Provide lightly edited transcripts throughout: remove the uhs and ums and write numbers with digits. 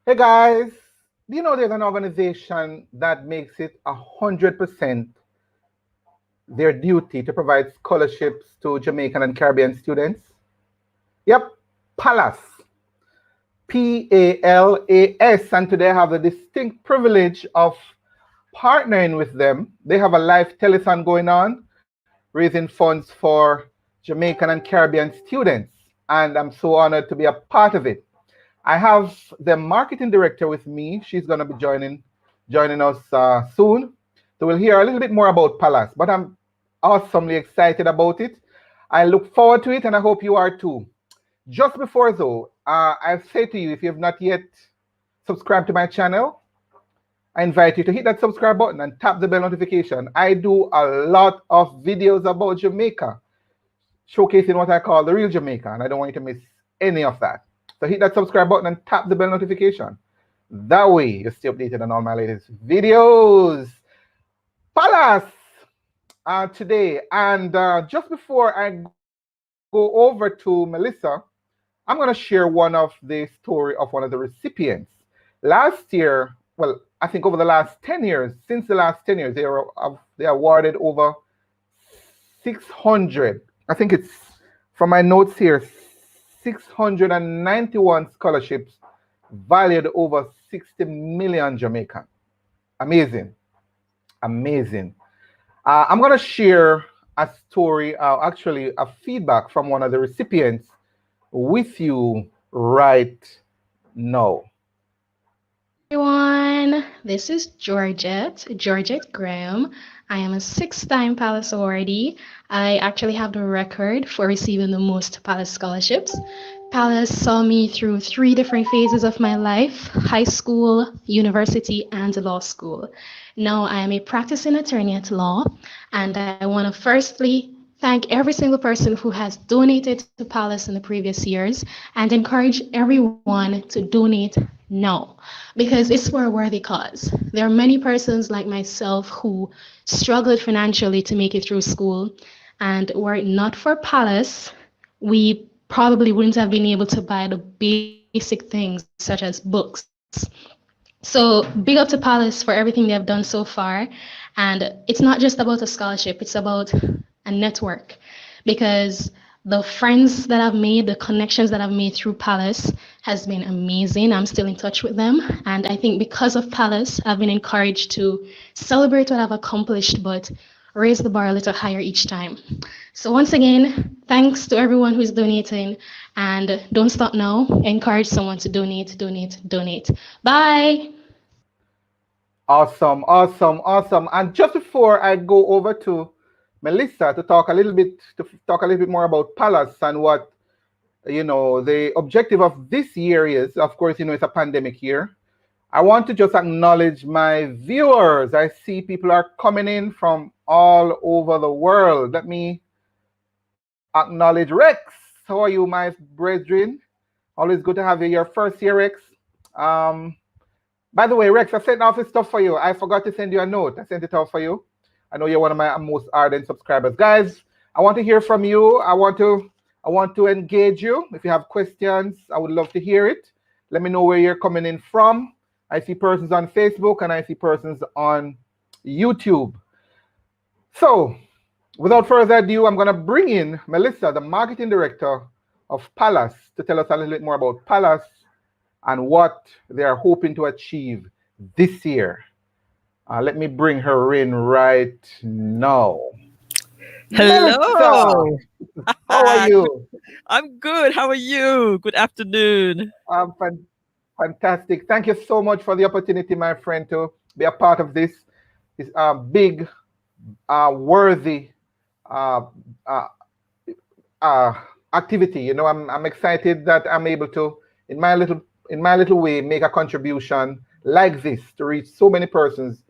Hey guys, do you know there's an organization that makes it 100% their duty to provide scholarships to Jamaican and Caribbean students? Yep, PALAS. PALAS. And today I have the distinct privilege of partnering with them. They have a live telethon going on, raising funds for Jamaican and Caribbean students. And I'm so honored to be a part of it. I have the marketing director with me. She's going to be joining us soon. So we'll hear a little bit more about Palace, but I'm awesomely excited about it. I look forward to it, and I hope you are too. Just before though, I say to you, if you have not yet subscribed to my channel, I invite you to hit that subscribe button and tap the bell notification. I do a lot of videos about Jamaica, showcasing what I call the real Jamaica, and I don't want you to miss any of that. So hit that subscribe button and tap the bell notification. That way you stay updated on all my latest videos. Palace today, and just before I go over to Melissa, I'm going to share one of the story of one of the recipients. Last year, well, I think over the last 10 years, since the last 10 years, they awarded over 600. I think it's from my notes here, 691 scholarships valued over 60 million Jamaican. Amazing. Amazing. I'm going to share a story, actually a feedback from one of the recipients with you right now. Everyone, this is Georgette Graham. I am a 6-time Palace awardee. I actually have the record for receiving the most Palace scholarships. Palace saw me through 3 different phases of my life: high school, university, and law school. Now I am a practicing attorney at law, and I want to firstly thank every single person who has donated to Palace in the previous years and encourage everyone to donate now because it's for a worthy cause. There are many persons like myself who struggled financially to make it through school, and were it not for Palace, we probably wouldn't have been able to buy the basic things such as books. So big up to Palace for everything they have done so far. And it's not just about a scholarship, it's about a network, because the friends that I've made, the connections that I've made through Palace has been amazing. I'm still in touch with them. And I think because of Palace, I've been encouraged to celebrate what I've accomplished, but raise the bar a little higher each time. So once again, thanks to everyone who's donating, and don't stop now. Encourage someone to donate. Bye. Awesome, awesome, awesome. And just before I go over to Melissa to talk a little bit more about Palace and what the objective of this year is. Of course, it's a pandemic year. I want to just acknowledge my viewers. I see people are coming in from all over the world. Let me acknowledge Rex. How are you, my brethren? Always good to have you. Your first year, Rex. By the way, Rex, I sent off this stuff for you. I forgot to send you a note. I sent it out for you. I know you're one of my most ardent subscribers. Guys, I want to hear from you. I want to engage you. If you have questions, I would love to hear it. Let me know where you're coming in from. I see persons on Facebook and I see persons on YouTube. So, without further ado, I'm going to bring in Melissa, the marketing director of Palace, to tell us a little bit more about Palace and what they are hoping to achieve this year. Let me bring her in right now. Hello. Melissa, how are you? I'm good. How are you? Good afternoon. Fantastic. Thank you so much for the opportunity, my friend, to be a part of this big, worthy activity. I'm excited that I'm able to, in my little way, make a contribution like this to reach so many persons,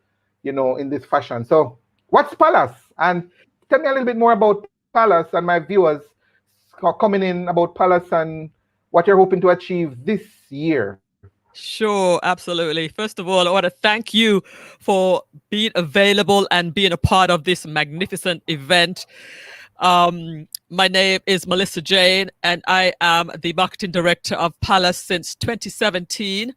in this fashion. So, what's Palace? And tell me a little bit more about Palace and my viewers coming in about Palace and what you're hoping to achieve this year. Sure, absolutely. First of all, I want to thank you for being available and being a part of this magnificent event. My name is Melissa Jane, and I am the marketing director of Palace since 2017.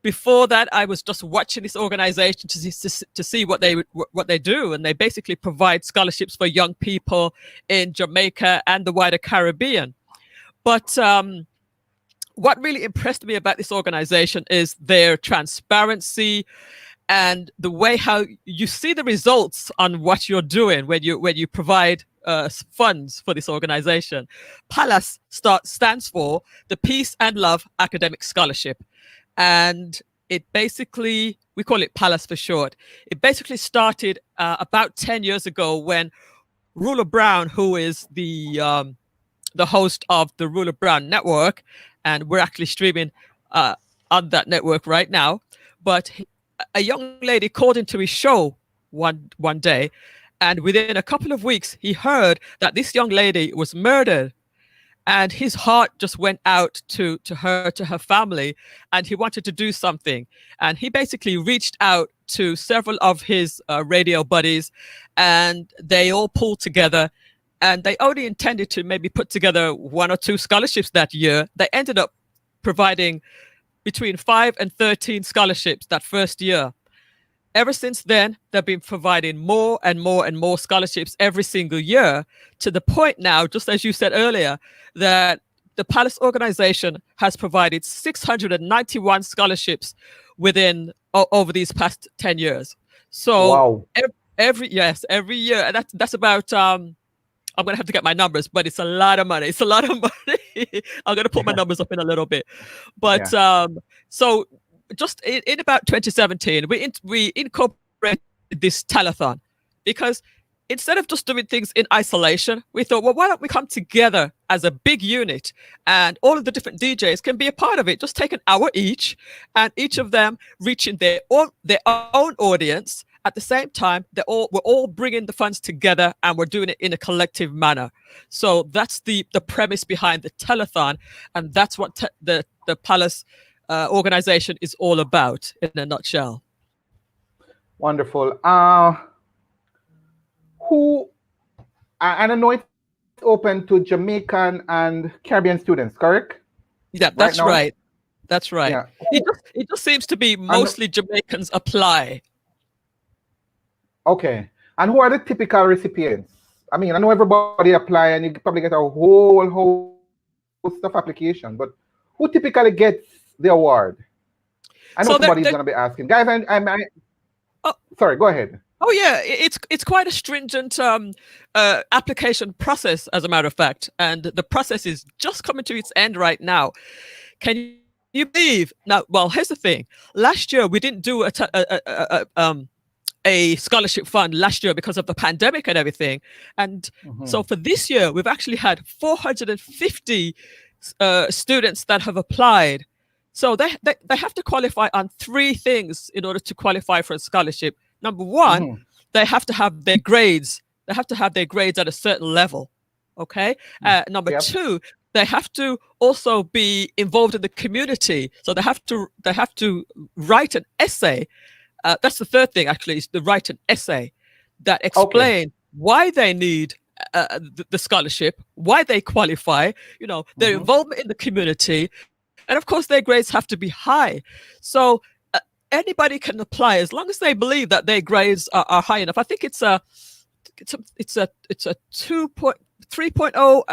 before that, I was just watching this organization to see what they do, and they basically provide scholarships for young people in Jamaica and the wider Caribbean. But what really impressed me about this organization is their transparency and the way how you see the results on what you're doing when you provide funds for this organization. PALAS stands for the Peace and Love Academic Scholarship. And it basically, we call it PALAS for short. It basically started about 10 years ago when Rula Brown, who is the host of the Rula Brown Network, and we're actually streaming on that network right now. But a young lady called into his show one day, and within a couple of weeks, he heard that this young lady was murdered. And his heart just went out to her family, and he wanted to do something. And he basically reached out to several of his radio buddies, and they all pulled together. And they only intended to maybe put together 1 or 2 scholarships that year. They ended up providing between 5 and 13 scholarships that first year. Ever since then, they've been providing more and more and more scholarships every single year, to the point now, just as you said earlier, that the PALAS organization has provided 691 scholarships over these past 10 years. So wow. every year, and that's about I'm going to have to get my numbers, but it's a lot of money. It's a lot of money. I'm going to put my numbers up in a little bit. But so just in about 2017, we incorporated this telethon, because instead of just doing things in isolation, we thought, well, why don't we come together as a big unit, and all of the different DJs can be a part of it. Just take an hour each, and each of them reaching their own audience. At the same time, we're all bringing the funds together, and we're doing it in a collective manner. So that's the premise behind the telethon, and that's what the PALAS organization is all about in a nutshell. Wonderful. And I know it's open to Jamaican and Caribbean students, correct? Yeah, that's right. That's right. Yeah. It just seems to be mostly Jamaicans apply. Okay. And who are the typical recipients? I mean, I know everybody apply, and you probably get a whole host of application, but who typically gets the award? I know somebody's going to be asking. Guys, sorry, go ahead. Oh yeah, it's quite a stringent application process, as a matter of fact, and the process is just coming to its end right now. Can you believe? Now, well, here's the thing. Last year we didn't do a scholarship fund last year because of the pandemic and everything, and so for this year we've actually had 450 students that have applied. So they have to qualify on 3 things in order to qualify for a scholarship. Number one, they have to have their grades. They have to have their grades at a certain level. Okay. Number 2, they have to also be involved in the community. So they have to write an essay. That's the 3rd thing, actually, is to write an essay that explains why they need the scholarship, why they qualify, their involvement in the community. And of course, their grades have to be high. So anybody can apply as long as they believe that their grades are high enough. I think it's a 3.0.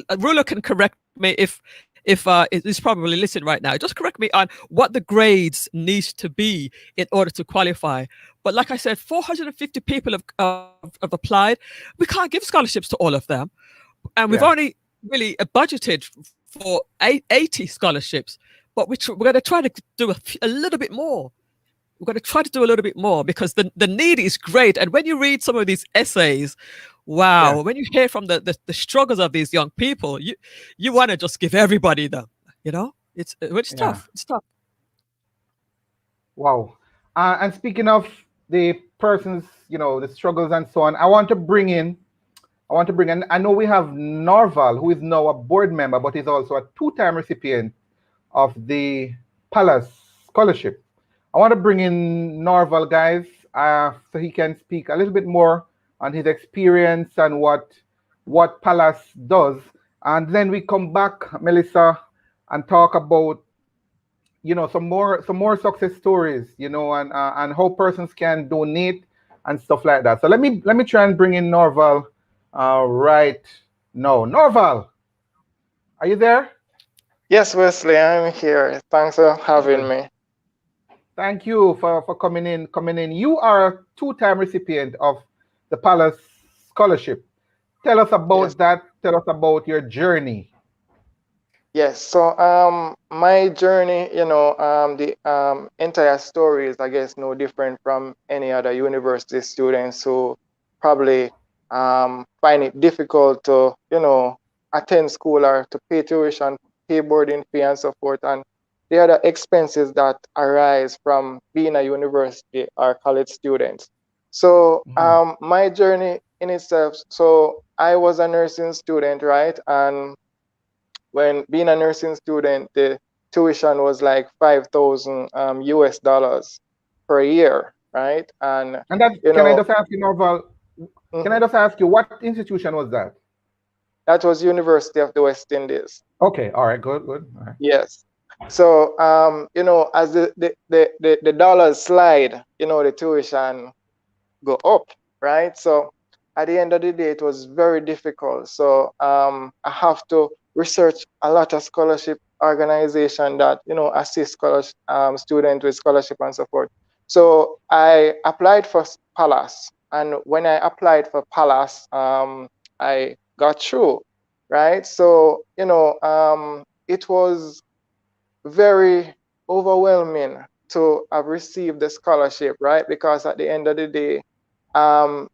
Rula can correct me if he's probably listening right now. Just correct me on what the grades need to be in order to qualify. But like I said, 450 people have applied. We can't give scholarships to all of them, and we've only really budgeted for 80 scholarships. But we're going to try to do a little bit more. We're going to try to do a little bit more, because the need is great. And when you read some of these essays, wow, when you hear from the struggles of these young people, you want to just give everybody them, It's tough. It's tough. Wow. And speaking of the persons, the struggles and so on, I want to bring in, I know we have Norval, who is now a board member, but is also a 2-time recipient of the PALAS scholarship. I want to bring in Norval, guys, so he can speak a little bit more on his experience and what PALAS does. And then we come back, Melissa, and talk about some more success stories, and how persons can donate and stuff like that. So let me try and bring in Norval right now. Norval, are you there? Yes, Wesley, I'm here. Thanks for having Good. me. Thank you for coming in. You are a two-time recipient of the Palace Scholarship. Tell us Yes. about that. Tell us about your journey. Yes. So my journey, the entire story is, I guess, no different from any other university students who probably find it difficult to, attend school or to pay tuition, pay boarding fee and so forth, and the other expenses that arise from being a university or college student. So Mhm. my journey in itself, so I was a nursing student, right? And when being a nursing student, the tuition was like 5,000 US dollars per year, right? And And that, you can I know, just ask you, Norval? Can I mhm, just ask you what institution was that? that was University of the West Indies. Okay, all right, good, all right. Yes. So as the dollars slide, the tuition go up, right? So at the end of the day, it was very difficult. So I have to research a lot of scholarship organization that assist scholarship students with scholarship and so forth. So I applied for Palace, and when I applied for Palace, I got through, right? So it was very overwhelming to have received the scholarship, right? Because at the end of the day,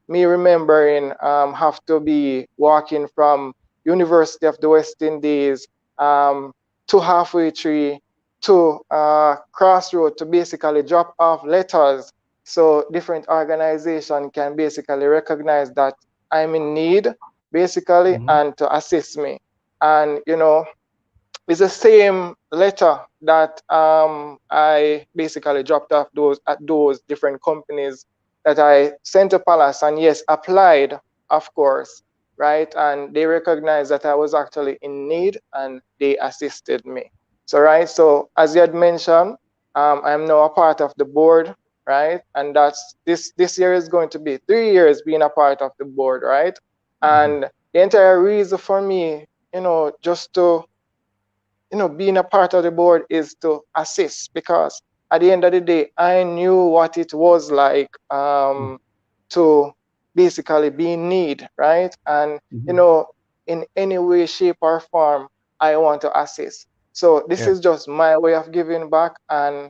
me remembering have to be walking from University of the West Indies to Halfway Tree to Crossroad to basically drop off letters so different organization can basically recognize that I'm in need basically Mm-hmm. and to assist me. And it's the same letter that I basically dropped off those at those different companies that I sent to Palace and yes, applied, of course, right? And they recognized that I was actually in need and they assisted me. So, right, so as you had mentioned, I'm now a part of the board, right? And that's this year is going to be 3 years being a part of the board, right? Mm-hmm. And the entire reason for me, just to being a part of the board is to assist because at the end of the day, I knew what it was like to basically be in need, right? And, Mm-hmm. in any way, shape, or form, I want to assist. So this Yes. is just my way of giving back. And,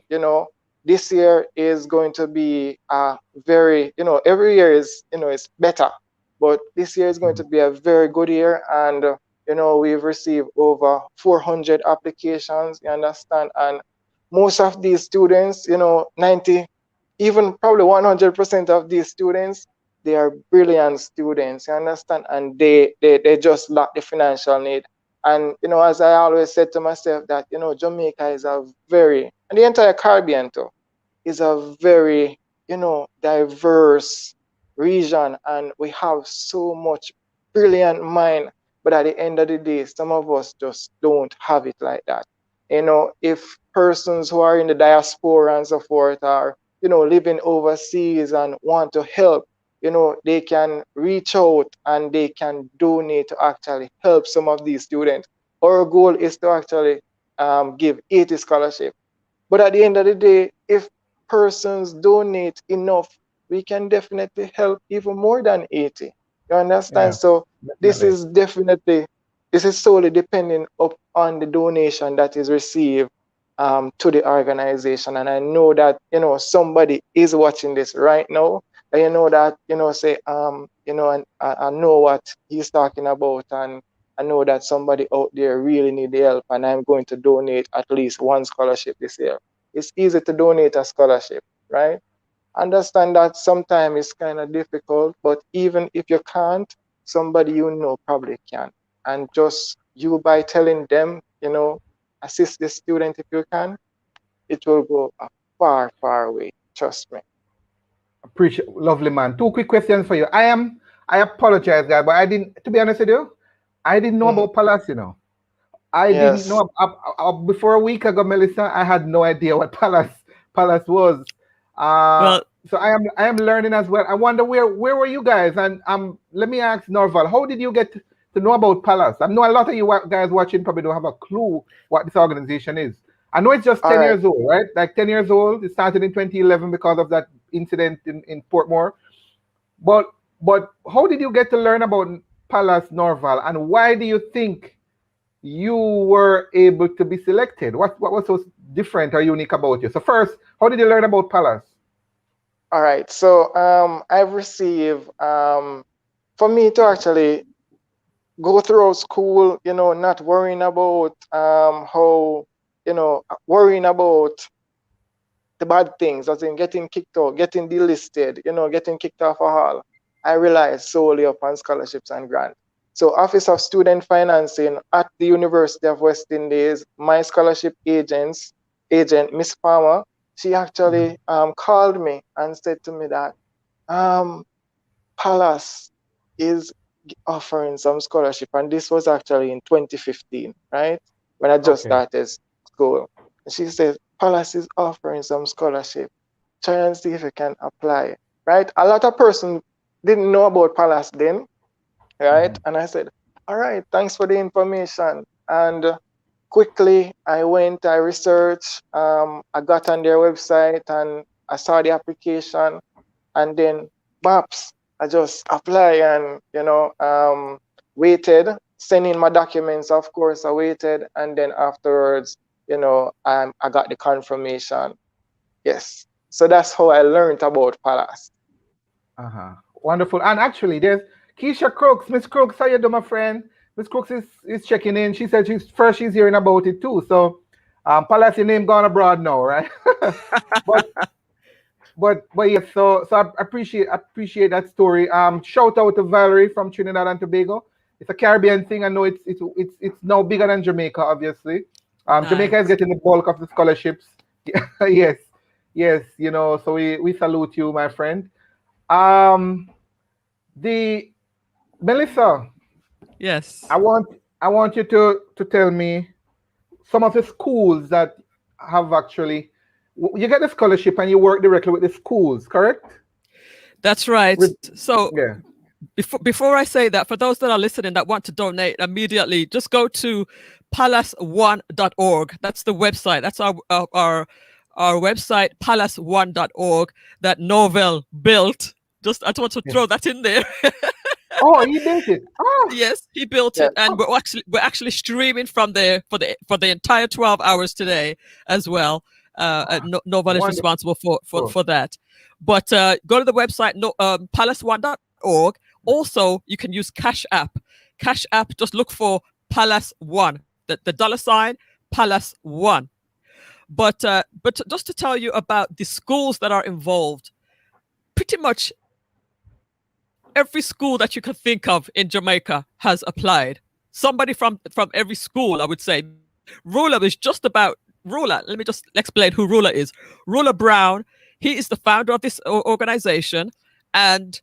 this year is going to be a very, every year is better. But this year is going Mm-hmm. to be a very good year. And we've received over 400 applications, you understand? And most of these students, 90, even probably 100% of these students, they are brilliant students, you understand? And they just lack the financial need. And, as I always said to myself that, Jamaica is a very, and the entire Caribbean too, is a very, diverse region, and we have so much brilliant mind. But at the end of the day, some of us just don't have it like that. If persons who are in the diaspora and so forth are, living overseas and want to help, they can reach out and they can donate to actually help some of these students. Our goal is to actually give 80 scholarships, but at the end of the day, if persons donate enough, we can definitely help even more than 80. You understand? Yeah, So this definitely. is definitely, this is solely depending on the donation that is received to the organization. And I know that, somebody is watching this right now. And you know that, say, and I know what he's talking about. And I know that somebody out there really need the help, and I'm going to donate at least one scholarship this year. It's easy to donate a scholarship, right? Understand that sometimes it's kind of difficult, but even if you can't, somebody probably can. And just you by telling them, assist the student if you can, it will go a far, far way. Trust me. Appreciate, lovely man. Two quick questions for you. I apologize, guys, but I didn't. To be honest with you, I didn't know Mhm. about Palace. I didn't Yes. know before a week ago, Melissa. I had no idea what Palace was. Uh, Well, so I am learning as well. I wonder where were you guys? And let me ask Norval, how did you get to know about Palace? I know a lot of you guys watching probably don't have a clue what this organization is. I know it's just All 10 right. years old, right? Like 10 years old. It started in 2011 because of that incident in Portmore. But how did you get to learn about Palace, Norval, and why do you think you were able to be selected? What was so different or unique about you? So first, how did you learn about Palace? All right. So I've received for me to actually go through school, not worrying about how, worrying about the bad things, as in getting kicked out, getting delisted, getting kicked off a hall. I rely solely upon scholarships and grants. So Office of Student Financing at the University of West Indies, my scholarship agent, Miss Palmer, she actually called me and said to me that Palace is offering some scholarship, and this was actually in 2015, right? When I just Okay. started school. And she said, Palace is offering some scholarship. Try and see if you can apply, right? A lot of person didn't know about Palace then, right? And I said, all right, thanks for the information. And quickly I researched, I got on their website and I saw the application, and then BAPS, I just apply and waited, sending my documents. Of course, I waited, and then afterwards, I got the confirmation. Yes, so that's how I learned about Palace. Wonderful. And actually, there's Keisha Crooks. Miss Crooks, how you doing, my friend? Miss Crooks is checking in. She said she's hearing about it too. So, Palace, your name gone abroad now, right? but yes. So I appreciate that story. Shout out to Valerie from Trinidad and Tobago. It's a Caribbean thing. I know it's now bigger than Jamaica, obviously. Jamaica is nice. getting the bulk of the scholarships. Yes, yes. So we salute you, my friend. Um, the Melissa, Yes. I want you to tell me some of the schools that have actually you get the scholarship and you work directly with the schools, correct? That's right. With So yeah. before I say that, for those that are listening that want to donate immediately, just go to palace1.org. That's the website. That's our website, palace1.org, that Norvel built. Just I just want to Yeah. throw that in there. Oh, he built it. Ah, Yes, he built Yeah. it, and we're actually streaming from there for the entire 12 hours today as well. Norvel is wonderful. responsible for that. But go to the website, palace1.org. Also, you can use Cash App. Cash App, just look for Palace One, the dollar sign Palace One. But just to tell you about the schools that are involved, pretty much every school that you can think of in Jamaica has applied. Somebody from every school, I would say. Rula is just about Rula. Let me just explain who Rula is. Rula Brown, he is the founder of this organization, and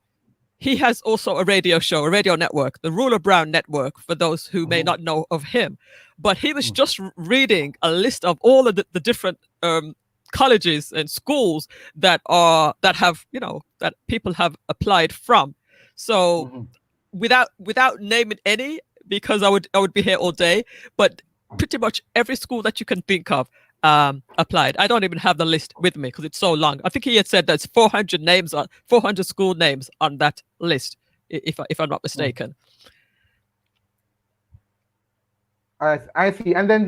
he has also a radio show, a radio network, the Rula Brown Network, for those who may not know of him. But he was just reading a list of all of the different colleges and schools that have that people have applied from. So without naming any, because I would be here all day, but pretty much every school that you can think of applied. I don't even have the list with me because it's so long. I think he had said there's 400 school names on that list, if I'm not mistaken. I see. And then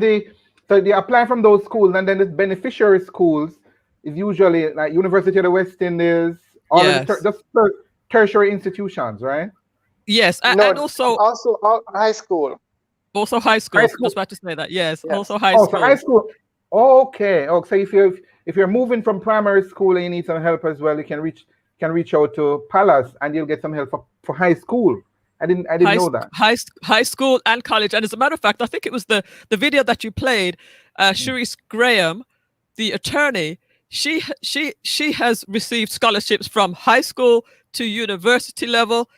so they apply from those schools, and then the beneficiary schools is usually like University of the West Indies, all of Yes. the tertiary institutions, right? Yes, No, and also high school. high school. High I school. was about to say that. Yes, Yes. also high Oh, school. so high school. Okay. Oh, so if you're moving from primary school and you need some help as well, you can reach out to Palace and you'll get some help for high school. I didn't know that. High school and college. And as a matter of fact, I think it was the video that you played, Sharice Graham, the attorney, she has received scholarships from high school to university level,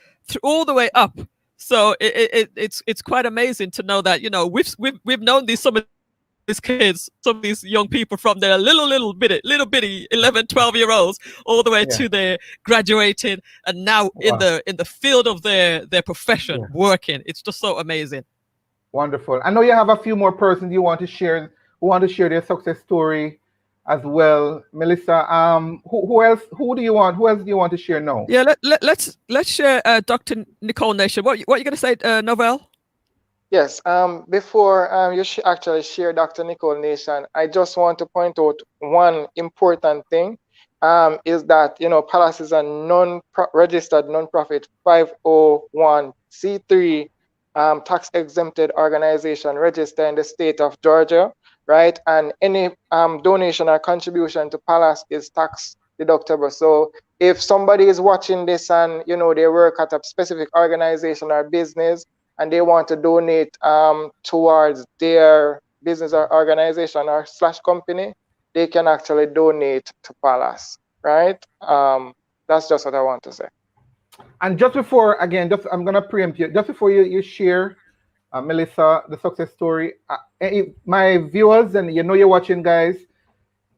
all the way up So it's quite amazing to know that, you know, we've known some of these kids, some of these young people from their little bitty 11, 12-year olds all the way Yeah. to their graduating and now in Wow. the field of their profession Yeah. working. It's just so amazing. Wonderful. I know you have a few more persons you want to share who want to share their success story as well. Melissa, who else do you want to share now? Yeah, let's share Dr. Nicole Nation. What you going to say, Novell? Yes, before you actually share Dr. Nicole Nation, I just want to point out one important thing, is that, you know, Palace is a registered non-profit 501c3 tax exempted organization registered in the state of Georgia, right? And any donation or contribution to Palace is tax deductible. So if somebody is watching this and, you know, they work at a specific organization or business, and they want to donate towards their business or organization or / company, they can actually donate to Palace, right? That's just what I want to say. And just before, again, I'm gonna preempt you. Just before you share, Melissa, the success story, my viewers, and you know you're watching, guys.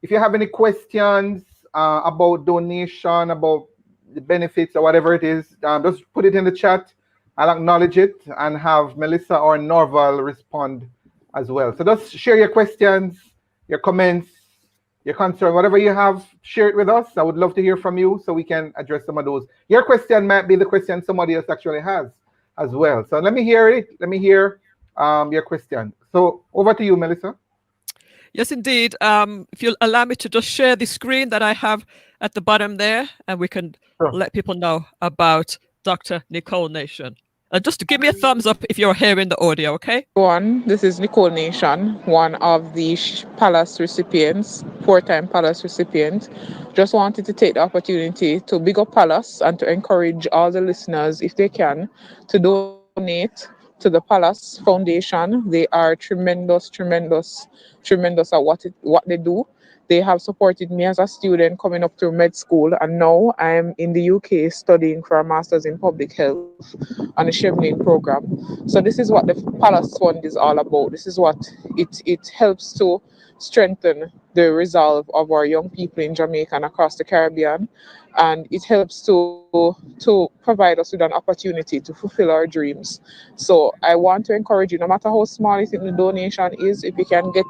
If you have any questions about donation, about the benefits or whatever it is, just put it in the chat. I'll acknowledge it and have Melissa or Norval respond as well. So just share your questions, your comments, your concern, whatever you have, share it with us. I would love to hear from you so we can address some of those. Your question might be the question somebody else actually has as well. So let me hear it. Let me hear your question. So over to you, Melissa. Yes, indeed. If you'll allow me to just share the screen that I have at the bottom there, and we can let people know about Dr. Nicole Nation. Just to give me a thumbs up if you're hearing the audio, okay? This is Nicole Nation, one of the Palace recipients, 4-time Palace recipient. Just wanted to take the opportunity to big up Palace and to encourage all the listeners, if they can, to donate to the Palace Foundation. They are tremendous at what they do. They have supported me as a student coming up through med school, and now I'm in the UK studying for a master's in public health on the Chevening program. So this is what the Palace Fund is all about. This is what it helps to strengthen the resolve of our young people in Jamaica and across the Caribbean, and it helps to provide us with an opportunity to fulfill our dreams. So I want to encourage you, no matter how small you think the donation is, if you can get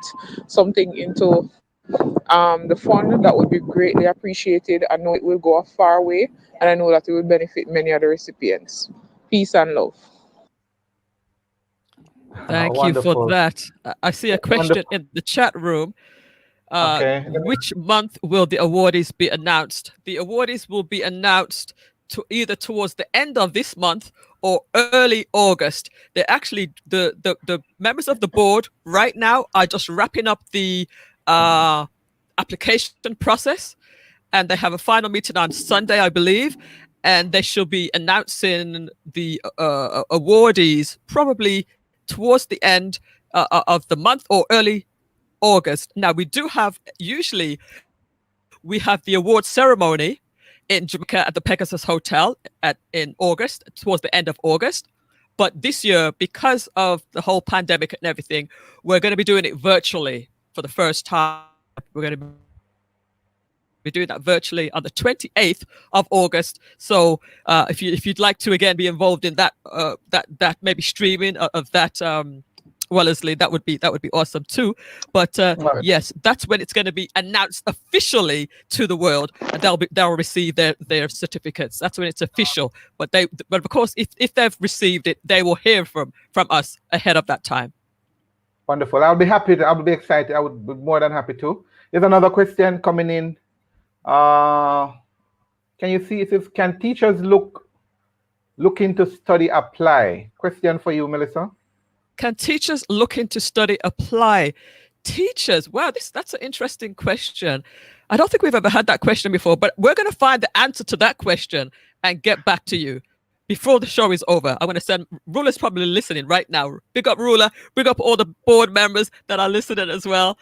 something into the fund, that would be greatly appreciated. I know it will go a far way, and I know that it will benefit many of the recipients. Peace and love. Thank you for that. I see a question in the chat room. Which month will the awardees be announced? The awardees will be announced either towards the end of this month or early August. They're actually the members of the board right now are just wrapping up the application process, and they have a final meeting on Sunday, I believe, and they should be announcing the awardees probably towards the end of the month or early August. Now, usually we have the award ceremony in Jamaica at the Pegasus Hotel in August, towards the end of August. But this year, because of the whole pandemic and everything, we're going to be doing it virtually for the first time. We're going to be doing that virtually on the 28th of August. So if you'd like to again be involved in that maybe streaming of that Wellesley, that would be awesome too. But yes, that's when it's going to be announced officially to the world, and they'll receive their certificates. That's when it's official. But of course, if they've received it, they will hear from us ahead of that time. Wonderful. I'll be happy. I'll be excited. I would be more than happy to. There's another question coming in. Can you see? It says, can teachers looking to study apply? Question for you, Melissa. Can teachers looking to study apply? Teachers, wow, that's an interesting question. I don't think we've ever had that question before, but we're going to find the answer to that question and get back to you before the show is over. I'm going to send, Rula's probably listening right now. Big up Rula, big up all the board members that are listening as well.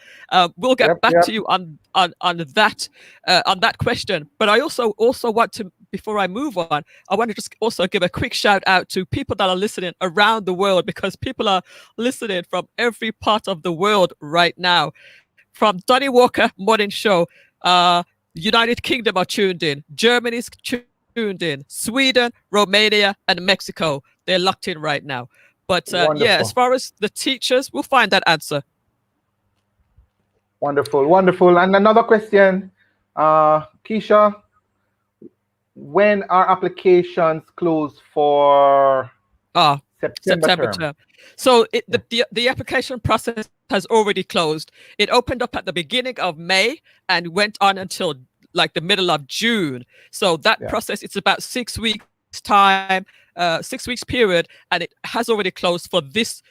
We'll get back to you on that question. But I also want to before I move on, I want to just also give a quick shout out to people that are listening around the world, because people are listening from every part of the world right now. From Donnie Walker Morning Show, United Kingdom are tuned in, Germany's tuned in, Sweden, Romania, and Mexico. They're locked in right now. But yeah, as far as the teachers, we'll find that answer. Wonderful, wonderful. And another question, Keisha, when are applications closed for September term? So the application process has already closed. It opened up at the beginning of May and went on until like the middle of June. So that process, it's about 6 weeks time, 6 weeks period, and it has already closed for this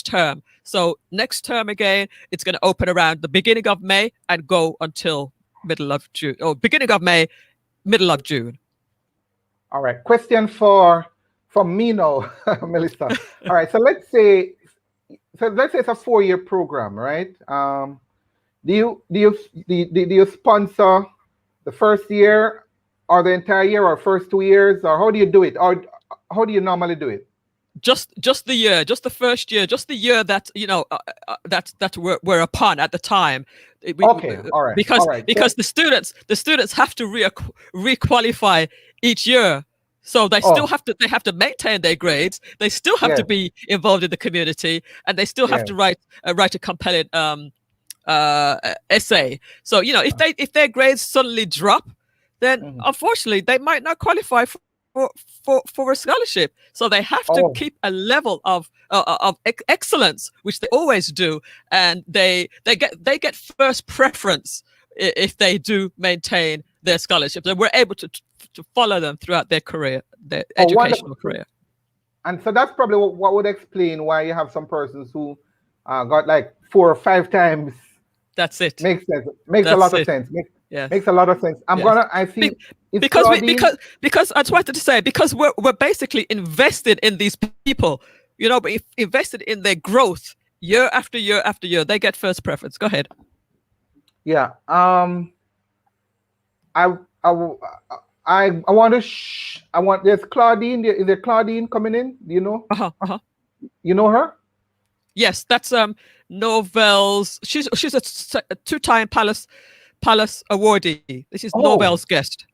term. So next term again, it's going to open around the beginning of May and go until middle of June, or beginning of May, middle of June. All right. Question from me now, Melissa. All right. So let's say it's a 4-year program, right? Do you sponsor the first year or the entire year, or first 2 years, or how do you do it? Or how do you normally do it? Just the year, just the first year, just the year that that we're upon at the time. Okay, all right. Because the students have to requalify each year, so they still have to maintain their grades. They still have to be involved in the community, and they still have to write a compelling essay. So if their grades suddenly drop, then unfortunately they might not qualify for a scholarship. So they have to keep a level of excellence, which they always do, and they get first preference if they do maintain their scholarships, and we're able to follow them throughout their career, their educational career. And so that's probably what would explain why you have some persons who got like 4 or 5 times. That's it. Makes sense. Makes a lot of sense. Makes a lot of sense. Because I just wanted to say, because we're basically invested in these people, but invested in their growth year after year after year. They get first preference. Go ahead. Yeah. I want to. There's Claudine. Is there Claudine coming in? Do you know? You know her? Yes, that's Novell's. She's a 2-time Palace awardee. This is Novell's guest.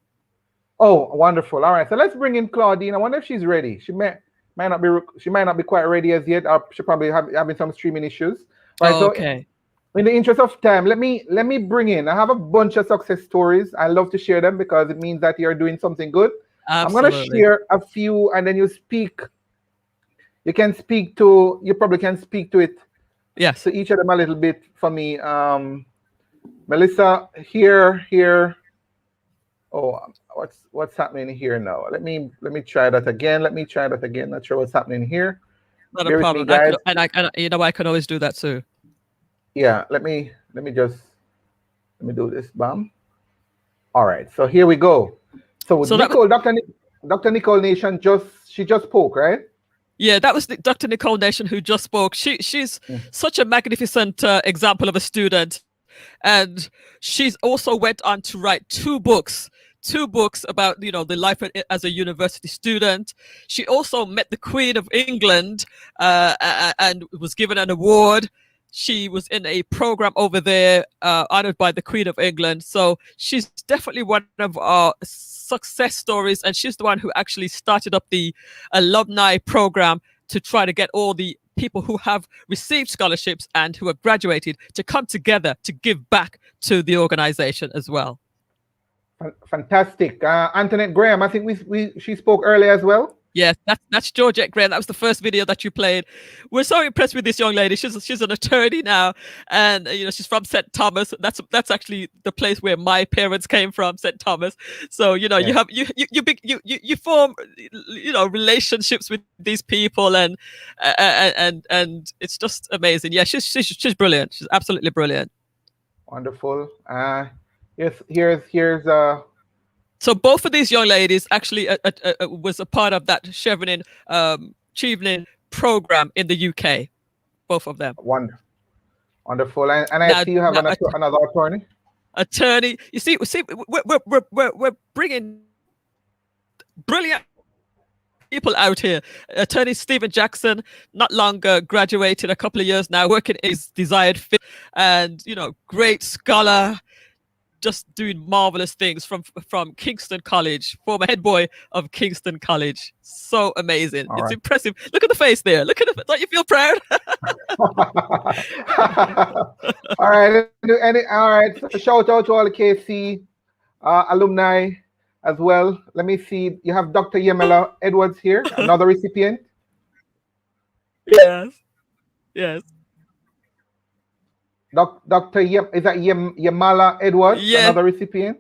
Oh, wonderful! All right, so let's bring in Claudine. I wonder if she's ready. She might not be quite ready as yet. Or she probably having some streaming issues. Right. Okay. So in the interest of time, let me bring in. I have a bunch of success stories. I love to share them because it means that you're doing something good. Absolutely. I'm going to share a few, and then you speak. You probably can speak to it. Yes. To each of them a little bit for me. Melissa, here. Oh, what's happening here now? Let me try that again. Not sure what's happening here. Not a problem. Guys. I can always do that too. Yeah, let me do this. Bam. All right, so here we go. So Nicole, Dr. Nicole Nation just spoke, right? Yeah, that was Dr. Nicole Nation who just spoke. She's such a magnificent example of a student, and she's also went on to write 2 books about the life as a university student. She also met the Queen of England and was given an award. She was in a program over there honored by the Queen of England. So she's definitely one of our success stories, and she's the one who actually started up the alumni program to try to get all the people who have received scholarships and who have graduated to come together to give back to the organization as well. Fantastic. Antoinette Graham, I think she spoke earlier as well. Yes, that's Georgette Graham. That was the first video that you played. We're so impressed with this young lady. She's an attorney now, and she's from St. Thomas. That's actually the place where my parents came from, St. Thomas. So you form relationships with these people, and it's just amazing. Yeah, she's brilliant. She's absolutely brilliant. Wonderful. Yes, here's So both of these young ladies actually was a part of that Chevening program in the UK. Both of them. Wonderful. And I see you have another attorney. You see, we're bringing brilliant people out here. Attorney Stephen Jackson, not long graduated, a couple of years now, working in his desired field, and great scholar, just doing marvelous things from Kingston College, former head boy of Kingston College. So amazing. All it's right. impressive. Look at the face there. Look at it. Don't you feel proud? All right. All right. So shout out to all the KC alumni as well. Let me see. You have Dr. Yemela Edwards here, another recipient. Yes. Yes. Dr. Is that Yemala Edwards, Yes. another recipient?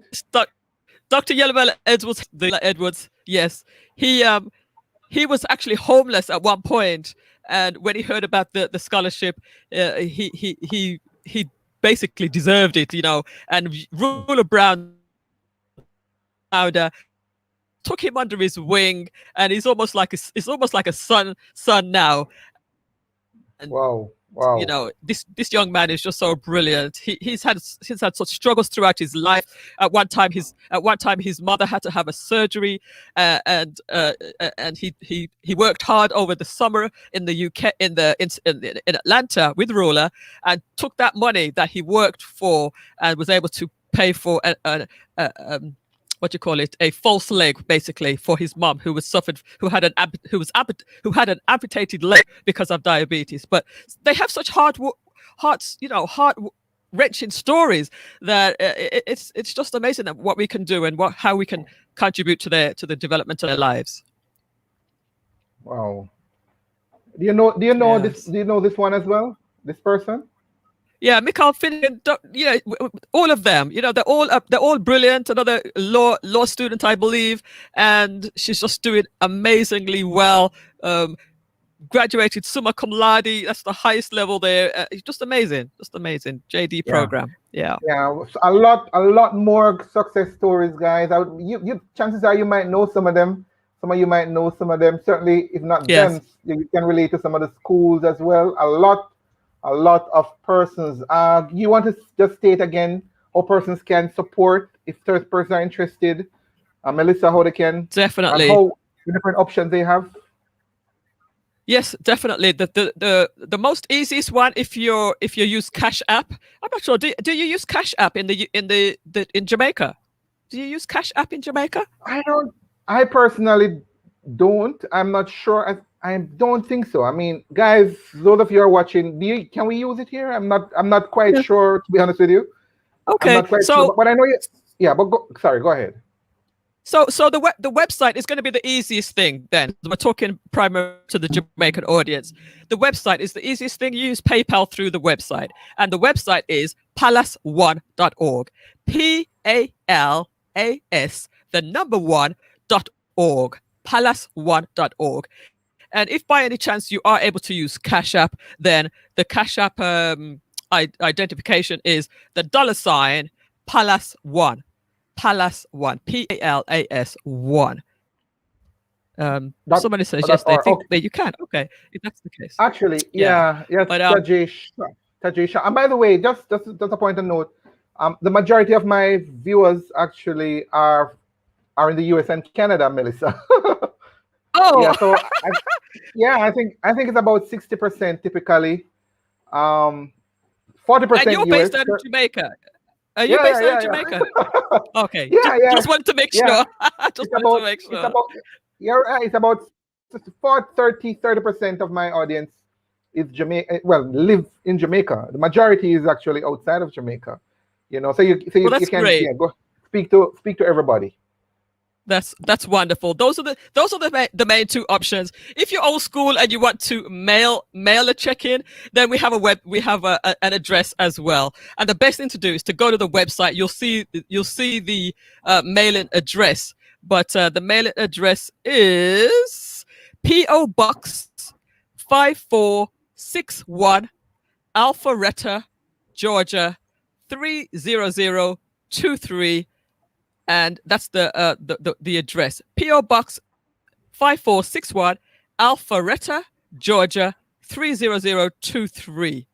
Dr. Yemela Edwards. Yes. He was actually homeless at one point, and when he heard about the scholarship, he basically deserved it, And Rula Brown took him under his wing, and he's almost like a son now. And, wow. This young man is just so brilliant. He's had such struggles throughout his life. At one time his mother had to have a surgery, and he worked hard over the summer in the UK, in Atlanta with Rula, and took that money that he worked for and was able to pay for a false leg, basically, for his mom, who had an amputated leg because of diabetes. But they have such heart wrenching stories that it's just amazing at what we can do and how we can contribute to the development of their lives. Wow. Do you know Yes. this? Do you know this one as well? This person? Yeah, Mikhail Finnegan, all of them, they're all brilliant. Another law student, I believe, and she's just doing amazingly well. Graduated summa cum laude. That's the highest level there. Just amazing. JD program. Yeah. Yeah, a lot more success stories, guys. Chances are you might know some of them. Some of you might know some of them. Certainly, if not Yes. them, you can relate to some of the schools as well. A lot of persons. You want to just state again how persons can support if third person are interested? Melissa, how they can? Definitely. How the different options they have? Yes, definitely. The most easiest one, if you use Cash App. I'm not sure. Do you use Cash App in Jamaica? Do you use Cash App in Jamaica? I personally don't. I'm not sure. I don't think so. I mean, guys, those of you who are watching, can we use it here? I'm not quite sure, to be honest with you. Okay. I'm not quite sure, but I know you. Yeah, but go ahead. So the website is going to be the easiest thing then. We're talking primarily to the Jamaican audience. The website is the easiest thing. You use PayPal through the website. And the website is palas1.org. PALAS, the number 1.org. Palas1.org. And if by any chance you are able to use Cash App, then the Cash App identification is the $sign Palas1. Palas1, PALAS1. Somebody says yes, they think that you can. Okay, if that's the case. Actually, yes, but, Tajish. And by the way, just a point of note, the majority of my viewers actually are in the US and Canada, Melissa. Oh, yeah. So I think it's about 60% typically. 40%. And you're based out of Jamaica. Are you based out of Jamaica? Okay. Just wanted to make sure. It's about 30% of my audience is Jamaica. Well, live in Jamaica. The majority is actually outside of Jamaica. So you can go speak to everybody. That's wonderful. Those are the main two options. If you're old school and you want to mail a check-in, then we have an address as well. And the best thing to do is to go to the website. You'll see the mailing address. But the mailing address is P.O. Box 5461, Alpharetta, Georgia 30023. And that's the address. P.O. Box 5461, Alpharetta, Georgia 30023.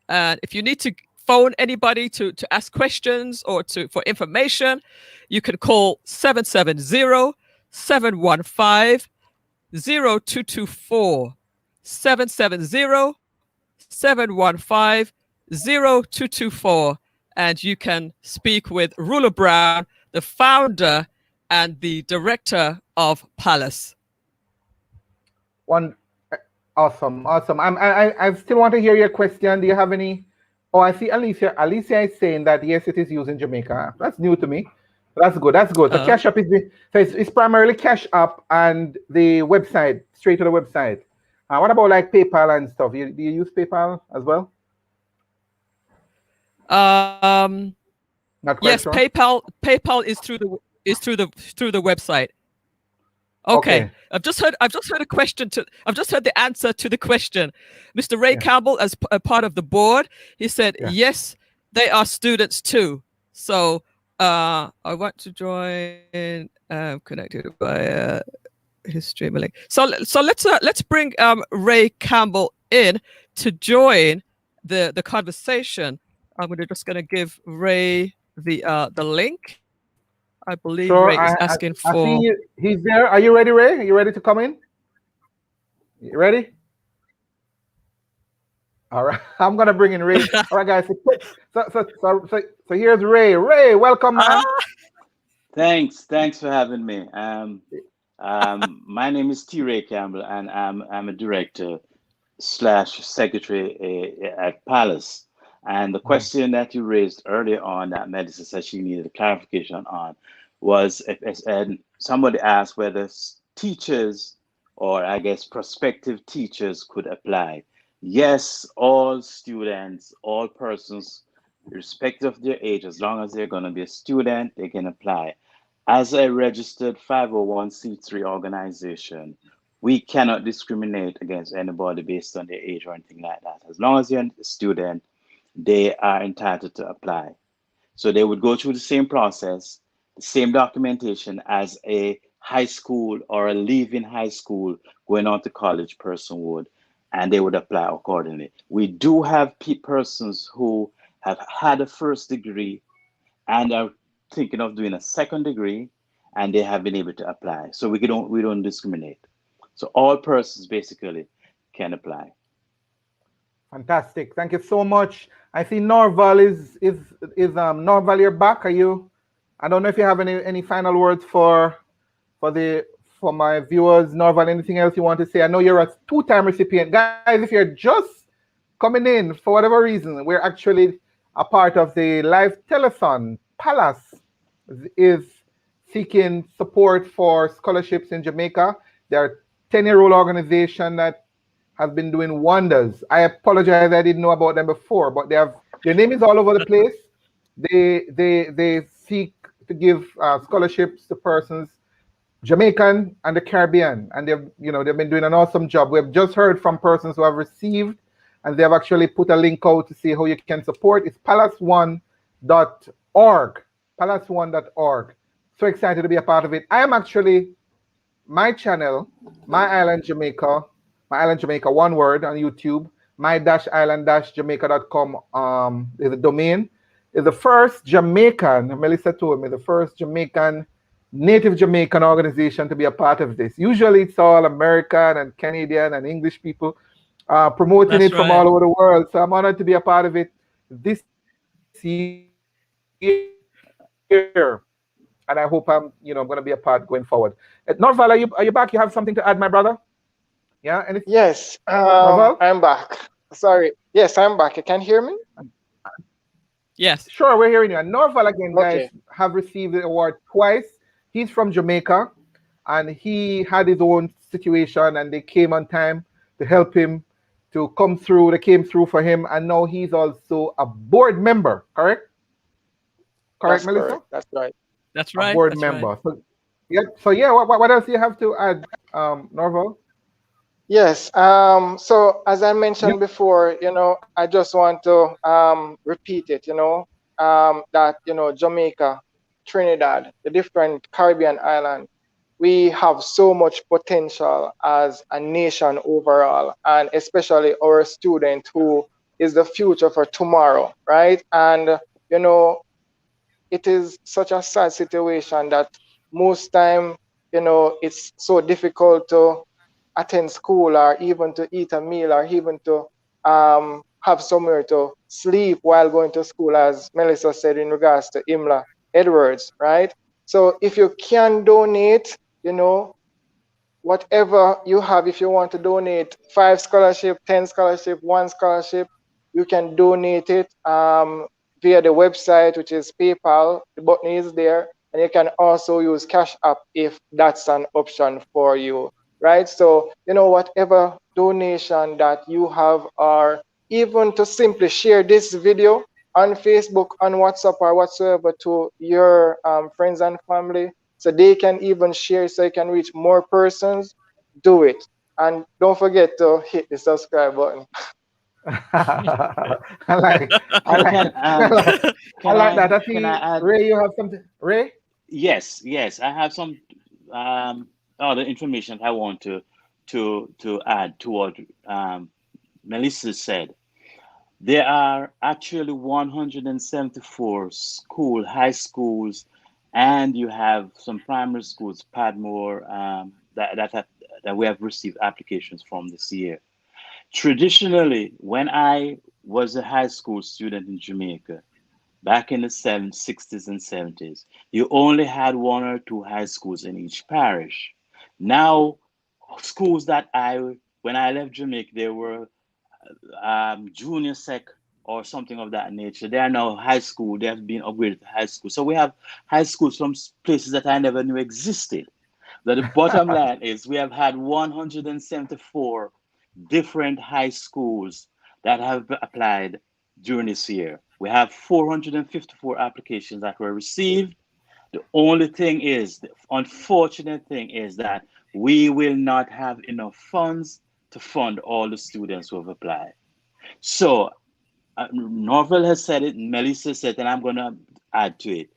And if you need to phone anybody to ask questions or for information, you can call 770 770-715-0224. 770-715-0224. And you can speak with Rula Brown, the founder and the director of Palace. Awesome. I still want to hear your question. Do you have any? Oh, I see Alicia. Alicia is saying that yes, it is used in Jamaica. That's new to me. That's good. So Cash App it's primarily Cash App and the website, straight to the website. What about like PayPal and stuff? Do you use PayPal as well? Not quite yes, sure. PayPal is through the website. Okay. I've just heard a question I've just heard the answer to the question. Mr. Ray Campbell, as a part of the board, he said yes, they are students too. So I want to join connected by his streamer link. So let's bring Ray Campbell in to join the conversation. I'm just gonna give Ray the link. I believe Ray is asking for. I see he's there. Are you ready, Ray? Are you ready to come in? You ready? All right. I'm gonna bring in Ray. All right, guys. So here's Ray. Ray, welcome, man. Thanks for having me. My name is T. Ray Campbell, and I'm a director / secretary at Palace. And the question that you raised earlier on that Melissa said she needed a clarification on was and somebody asked whether teachers or I guess prospective teachers could apply. Yes, all students, all persons, irrespective of their age, as long as they're going to be a student, they can apply. As a registered 501c3 organization, we cannot discriminate against anybody based on their age or anything like that. As long as you're a student, they are entitled to apply. So they would go through the same process, the same documentation as a high school or a leaving high school going on to college person would, and they would apply accordingly. We do have persons who have had a first degree and are thinking of doing a second degree, and they have been able to apply. So we don't discriminate. So all persons basically can apply. Fantastic. Thank you so much. I see Norval is Norval, you're back. Are you? I don't know if you have any final words for my viewers. Norval, anything else you want to say? I know you're a 2-time recipient. Guys, if you're just coming in for whatever reason, we're actually a part of the live telethon. Palace is seeking support for scholarships in Jamaica. They're a 10-year-old organization that has been doing wonders. I apologize, I didn't know about them before, but their name is all over the place. They seek to give scholarships to persons, Jamaican and the Caribbean, and they've been doing an awesome job. We've just heard from persons who have received, and they have actually put a link out to see how you can support. It's palace1.org. Palace1.org. So excited to be a part of it. I am actually, my channel, My-Island-Jamaica, My-Island-Jamaica, one word, on YouTube, My-Island-Jamaica.com is the domain. Is the first Jamaican, Melissa told me, the first Jamaican, native Jamaican organization to be a part of this. Usually it's all American and Canadian and English people promoting it from all over the world. So I'm honored to be a part of it this year. And I hope I'm going to be a part going forward. Norval, are you back? You have something to add, my brother? Yeah. Anything? Yes, I'm back. Sorry. Yes, I'm back. You can hear me? Yes. Sure, we're hearing you. And Norval, again, guys, have received the award twice. He's from Jamaica, and he had his own situation, and they came on time to help him to come through. They came through for him, and now he's also a board member, correct? Correct, Melissa? Correct. That's right. That's right. A board member. Right. So what else do you have to add, Norval? Yes. So as I mentioned before, I just want to repeat it. That Jamaica, Trinidad, the different Caribbean islands, we have so much potential as a nation overall, and especially our student who is the future for tomorrow, right? And it is such a sad situation that most time you know, it's so difficult to attend school or even to eat a meal or even to have somewhere to sleep while going to school, as Melissa said in regards to Imla Edwards, right? So if you can donate, you know, whatever you have, if you want to donate 5 scholarship, 10 scholarship, 1 scholarship, you can donate it via the website, which is PayPal. The button is there, and you can also use Cash App if that's an option for you, right? So, you know, whatever donation that you have, or even to simply share this video on Facebook, on WhatsApp, or whatsoever to your friends and family, so they can even share, so you can reach more persons, do it. And don't forget to hit the subscribe button. I like, I Can like, can I um like, I like that. I can see, I add? Ray, you have something. Ray? Yes, yes. I have some other information I want to add to what Melissa said. There are actually 174 high schools, and you have some primary schools, Padmore, that we have received applications from this year. Traditionally, when I was a high school student in Jamaica, back in the 60s and 70s, you only had one or two high schools in each parish. Now, schools when I left Jamaica, they were junior sec or something of that nature. They are now high school. They have been upgraded to high school. So we have high schools from places that I never knew existed. But the bottom line is we have had 174 different high schools that have applied during this year. We have 454 applications that were received. The only thing is, the unfortunate thing is that we will not have enough funds to fund all the students who have applied. So, Norval has said it, Melissa said, and I'm going to add to it.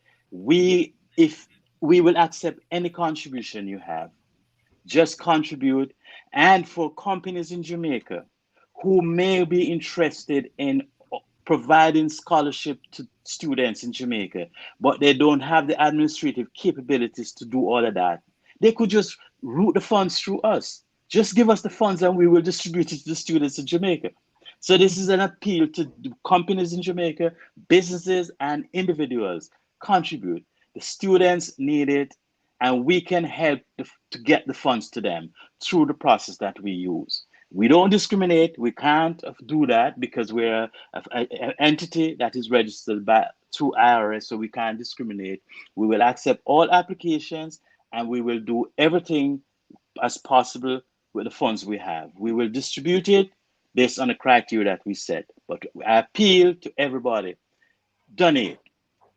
If we will accept any contribution you have, just contribute. And for companies in Jamaica who may be interested in providing scholarship to students in Jamaica, but they don't have the administrative capabilities to do all of that, they could just route the funds through us. Just give us the funds and we will distribute it to the students in Jamaica. So this is an appeal to companies in Jamaica, businesses and individuals. Contribute. The students need it, and we can help to get the funds to them through the process that we use. We don't discriminate. We can't do that because we're an entity that is registered through IRS, so we can't discriminate. We will accept all applications, and we will do everything as possible with the funds we have. We will distribute it based on the criteria that we set. But I appeal to everybody, donate,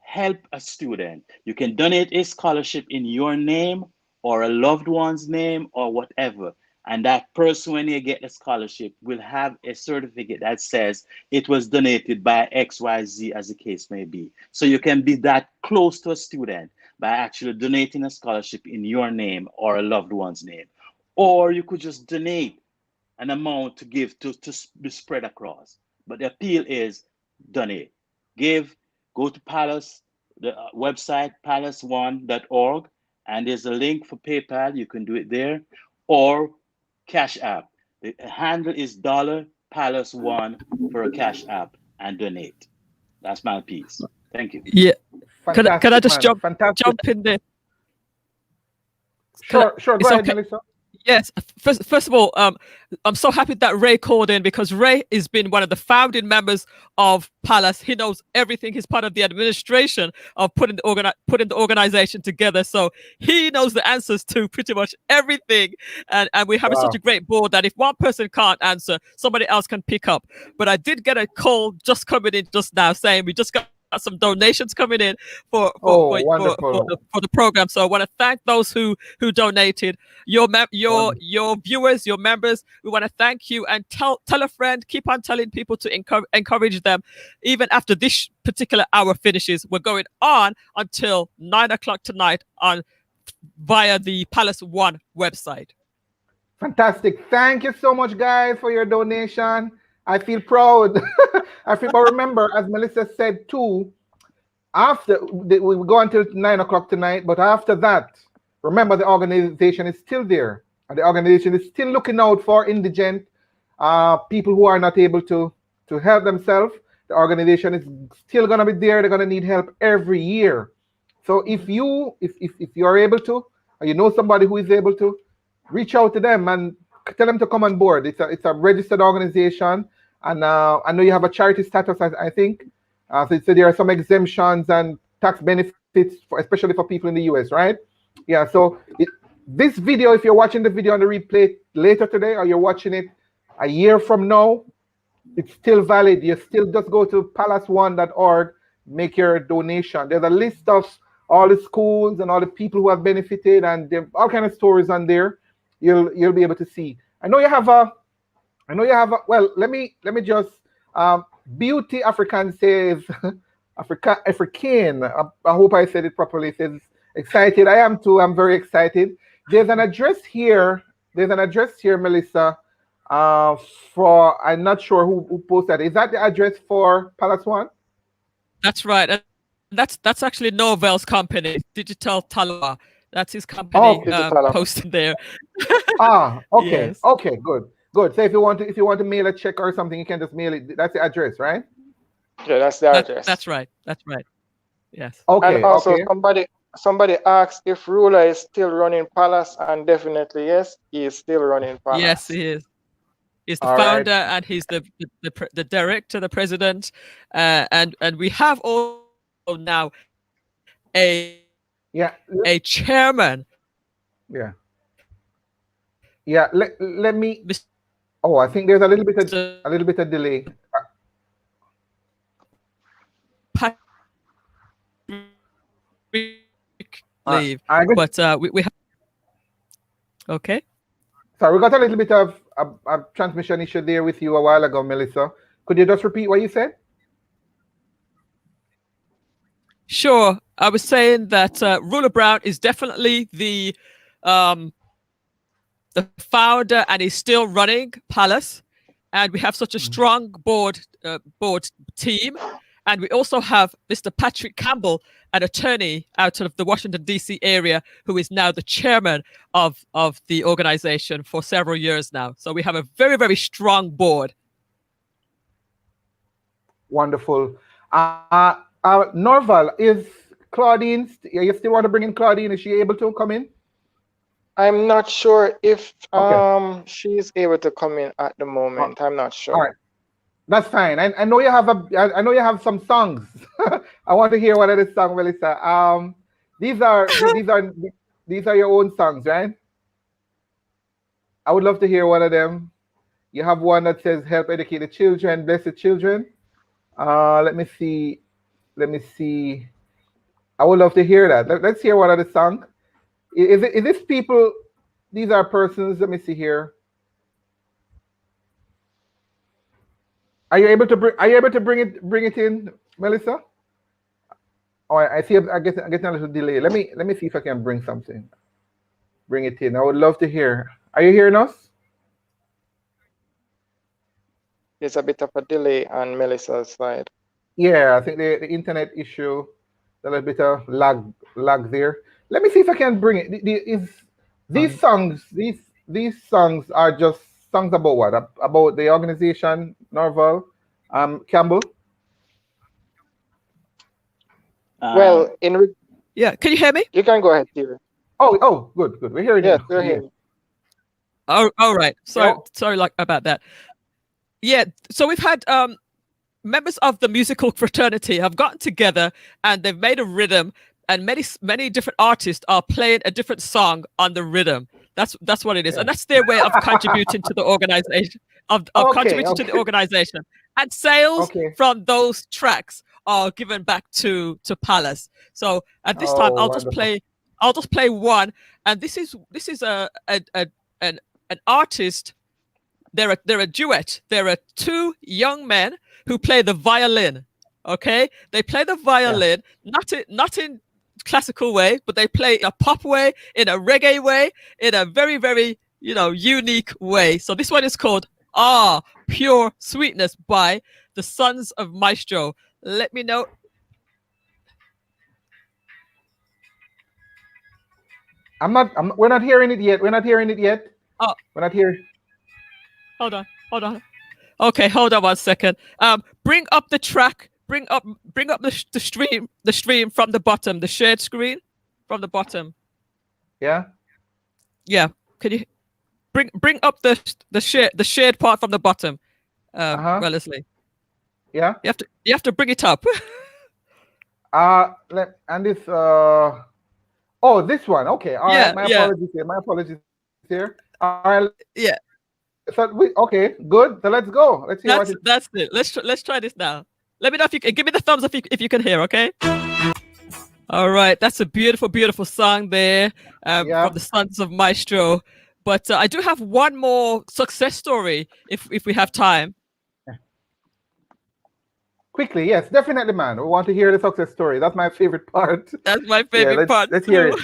help a student. You can donate a scholarship in your name or a loved one's name or whatever. And that person, when you get the scholarship, will have a certificate that says it was donated by XYZ, as the case may be. So you can be that close to a student by actually donating a scholarship in your name or a loved one's name. Or you could just donate an amount to give to be spread across. But the appeal is donate, give, go to Palace, the website palace1.org, and there's a link for PayPal. You can do it there, or Cash App. The handle is $Palace1 for a Cash App and donate. That's my piece. Thank you. Yeah. Can I Fantastic, just man. Fantastic. jump in there? Sure. Go It's ahead, okay. Melissa. Yes. First of all, I'm so happy that Ray called in, because Ray has been one of the founding members of Palace. He knows everything. He's part of the administration of putting the organization together. So he knows the answers to pretty much everything. And we have such a great board that if one person can't answer, somebody else can pick up. But I did get a call just coming in just now saying we just got some donations coming in for the program. So I want to thank those who donated. Your viewers, your members, we want to thank you, and tell a friend. Keep on telling people to encourage them. Even after this particular hour finishes, we're going on until 9 o'clock tonight via the Palace One website. Fantastic. Thank you so much, guys, for your donation. I feel proud. But remember, as Melissa said too, after we go until 9 o'clock tonight, but after that, remember the organization is still there, and the organization is still looking out for indigent people who are not able to help themselves. The organization is still going to be there. They're going to need help every year. So if you are able to, or you know somebody who is able to, reach out to them and tell them to come on board. It's a registered organization, and I know you have a charity status, I think. So there are some exemptions and tax benefits, especially for people in the US, right? Yeah. So this video, if you're watching the video on the replay later today, or you're watching it a year from now, it's still valid. You still just go to palace1.org, make your donation. There's a list of all the schools and all the people who have benefited, and there are all kind of stories on there. You'll be able to see. I know you have a. Well, let me just. Beauty African says, African. I hope I said it properly. Says excited. I am too. I'm very excited. There's an address here. Melissa. For I'm not sure who posted that. Is that the address for Palace One? That's right. And that's actually Norvell's company, Digital Talwa. That's his company posted there. Okay. Yes. Okay, good. So if you want to mail a check or something, you can just mail it. That's the address, right? Yeah, that's the address. That's right. Yes. Okay. And also okay. somebody asked if Rula is still running Palace, and definitely yes, he is still running Palace. Yes, he is. He's the founder, and he's the director, the president, and we have also now a chairman. Yeah. Let me. Oh, I think there's a little bit of delay. Leave, but we have. Okay. Sorry, we got a little bit of a transmission issue there with you a while ago, Melissa. Could you just repeat what you said? Sure. I was saying that Rula Brown is definitely the founder, and he's still running Palace. And we have such a strong board team. And we also have Mr. Patrick Campbell, an attorney out of the Washington, D.C. area, who is now the chairman of the organization for several years now. So we have a very, very strong board. Wonderful. Norval, is Claudine, you still want to bring in Claudine? Is she able to come in? I'm not sure if she's able to come in at the moment. I'm not sure. All right. That's fine. I know you have some songs. I want to hear one of the songs, Melissa. These are your own songs, right? I would love to hear one of them. You have one that says "Help educate the children, bless the children." Let me see. I would love to hear that. Let's hear one of the songs. Is this people? These are persons. Let me see here. Are you able to bring it in, Melissa? Oh, I see. I'm getting a little delay. Let me see if I can bring something. Bring it in. I would love to hear. Are you hearing us? There's a bit of a delay on Melissa's side. Yeah, I think the internet issue, a little bit of lag there. Let me see if I can bring it. These songs are just songs about what? About the organization, Norval, Campbell? Well, yeah, can you hear me? You can go ahead, Terry. Oh, good. We're hearing you. Yes, we're hearing you. Oh, all right. Sorry about that. Yeah, so we've had members of the musical fraternity have gotten together, and they've made a rhythm, and many different artists are playing a different song on the rhythm. That's what it is, and that's their way of contributing to the organization, contributing to the organization. And sales from those tracks are given back to Palace. So at this time, I'll just play one, and this is an artist. They're a duet. There are two young men who play the violin. Okay, they play the violin, not in classical way, but they play in a pop way, in a reggae way, in a very, very unique way. So this one is called Pure Sweetness by the Sons of Maestro. Let me know. We're not hearing it yet. We're not hearing it yet. Oh, We're not hearing. hold on. Okay, hold on 1 second. Bring up the track. Bring up the stream from the bottom, the shared screen from the bottom. Yeah. Yeah. Can you bring up the shared part from the bottom? Wellesley. Yeah. You have to bring it up. And this. Oh, this one. Okay. All right. My apologies here. My apologies here. All right. Yeah. So okay, good. So let's go. Let's hear that's it. Let's try this now. Let me know if you can give me the thumbs up if you can hear. Okay. All right. That's a beautiful, beautiful song there from the Sons of Maestro. But I do have one more success story if we have time. Quickly, yes, definitely, man. We want to hear the success story. That's my favorite part. That's my favorite part. Let's hear it.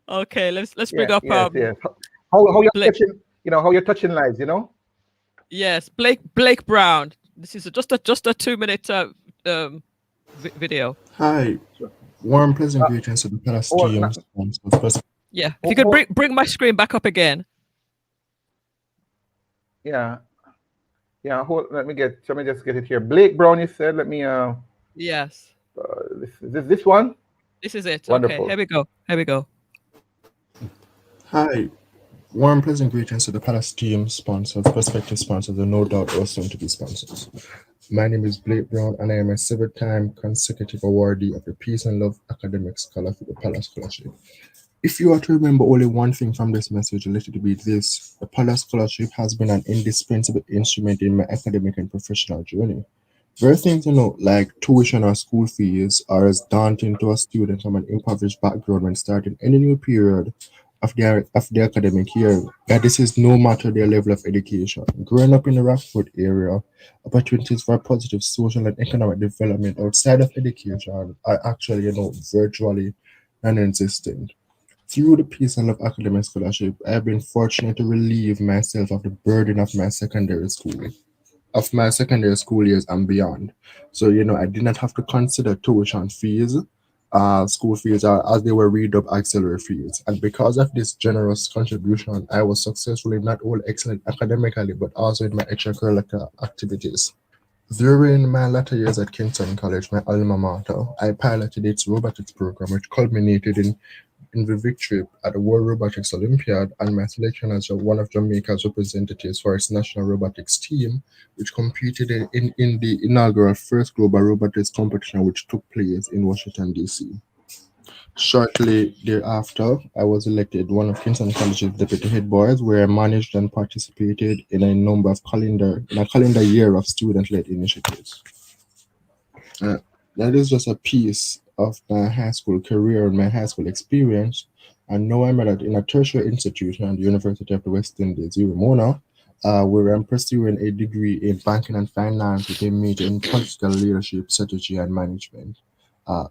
Okay, let's bring up How you're touching, how you're touching lives, Yes, Blake Brown. This is just a 2-minute video. Hi, warm pleasant greetings to the Palace team. Yeah, if you could bring my screen back up again. Yeah. Let me just get it here. Blake Brown, you said. Let me. Yes. This one. This is it. Wonderful. Okay, here we go. Hi, warm pleasant greetings to the Palace team sponsors, prospective sponsors, and no doubt also soon to be sponsors. My name is Blake Brown, and I am a 7-time consecutive awardee of the Peace and Love Academic Scholar for the Palace Scholarship. If you are to remember only one thing from this message, let it be this: the Palace Scholarship has been an indispensable instrument in my academic and professional journey. Where things, like tuition or school fees are as daunting to a student from an impoverished background when starting any new period of their academic year, that this is no matter their level of education. Growing up in the Rockford area, opportunities for positive social and economic development outside of education are actually, virtually non-existent. Through the Peace and Love Academic Scholarship, I have been fortunate to relieve myself of the burden of my secondary school years and beyond. So, I did not have to consider tuition fees, school fees, as they were read up auxiliary fees. And because of this generous contribution, I was successfully not only excellent academically, but also in my extracurricular activities. During my latter years at Kingston College, my alma mater, I piloted its robotics program, which culminated in the victory at the World Robotics Olympiad and my selection as one of Jamaica's representatives for its national robotics team, which competed in the inaugural first global robotics competition, which took place in Washington, D.C. Shortly thereafter, I was elected one of Kingston College's deputy head boys, where I managed and participated in a number of calendar year of student-led initiatives. That is just a piece of my high school career and my high school experience. And now I'm in a tertiary institution at the University of the West Indies, Mona, where I'm pursuing a degree in banking and finance with a major in political leadership, strategy, and management.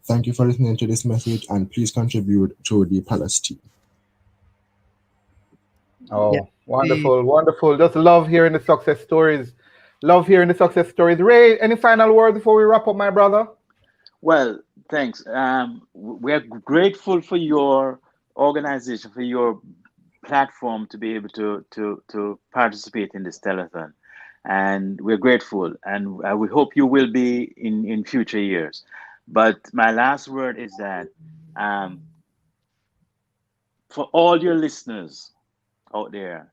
Thank you for listening to this message, and please contribute to the Palace team. Oh, wonderful, wonderful. Just love hearing the success stories. Ray, any final words before we wrap up, my brother? Well, thanks. We're grateful for your organization, for your platform to be able to participate in this telethon. And we're grateful, and we hope you will be in future years. But my last word is that for all your listeners out there,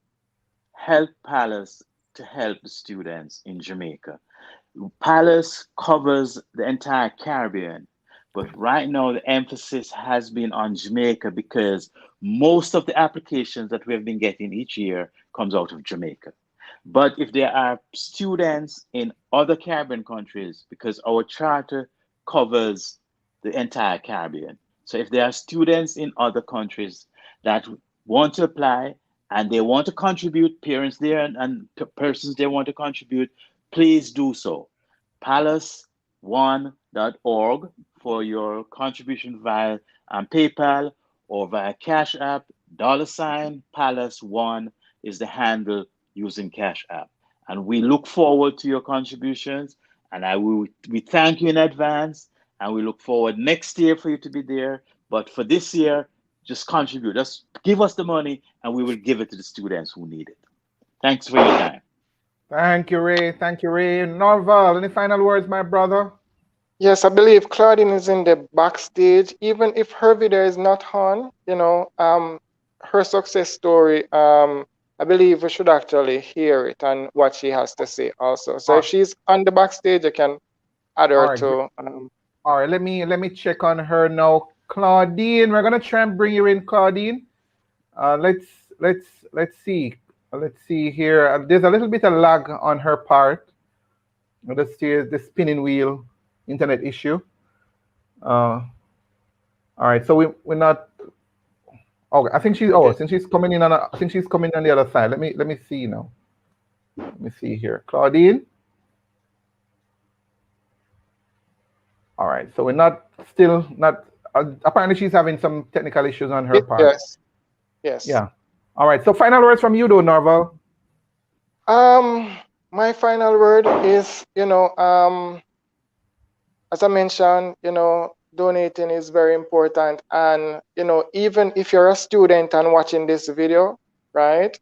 help Palace to help the students in Jamaica. Palace covers the entire Caribbean, but right now the emphasis has been on Jamaica because most of the applications that we have been getting each year comes out of Jamaica. But if there are students in other Caribbean countries, because our charter covers the entire Caribbean. So if there are students in other countries that want to apply and they want to contribute, parents there and persons they want to contribute, please do so. palace1.org for your contribution via PayPal or via Cash App. $palace1 is the handle using Cash App. And we look forward to your contributions. And we thank you in advance. And we look forward next year for you to be there. But for this year, just contribute. Just give us the money and we will give it to the students who need it. Thanks for your time. Thank you, Ray. Thank you, Ray. Norval, any final words, my brother? Yes, I believe Claudine is in the backstage. Even if her video is not on, her success story, I believe we should actually hear it and what she has to say also. So if she's on the backstage, I can add her to. All right, let me check on her now. Claudine, we're gonna try and bring you in, Claudine. Let's see. Let's see here. There's a little bit of lag on her part. Let's see the spinning wheel internet issue. All right, so we're not. Oh, I think she's. Oh, since she's coming in on. I think she's coming on the other side. Let me see now. Let me see here, Claudine. All right, so we're not. Apparently, she's having some technical issues on her part. Yes. Yes. Yeah. All right. So, final words from you, though, Norval. My final word is, as I mentioned, donating is very important. And, even if you're a student and watching this video, right,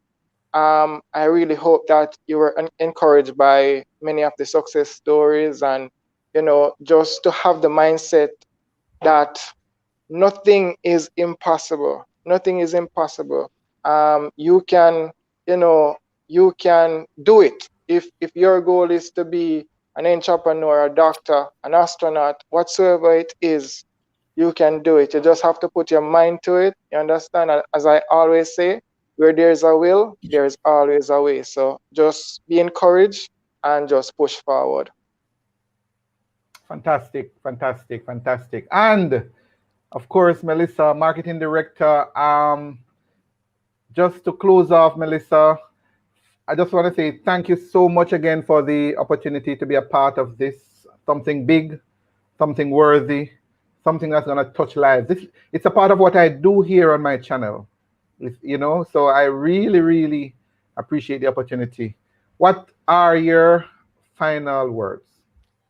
I really hope that you were encouraged by many of the success stories and, just to have the mindset that nothing is impossible. Nothing is impossible. You can do it. If your goal is to be an entrepreneur, a doctor, an astronaut, whatsoever it is, you can do it. You just have to put your mind to it. You understand? And as I always say, where there's a will, there's always a way. So just be encouraged and just push forward. Fantastic, fantastic, fantastic. And of course, Melissa, marketing director. Just to close off, Melissa, I just want to say thank you so much again for the opportunity to be a part of this, something big, something worthy, something that's going to touch lives. It's a part of what I do here on my channel, so I really, really appreciate the opportunity. What are your final words?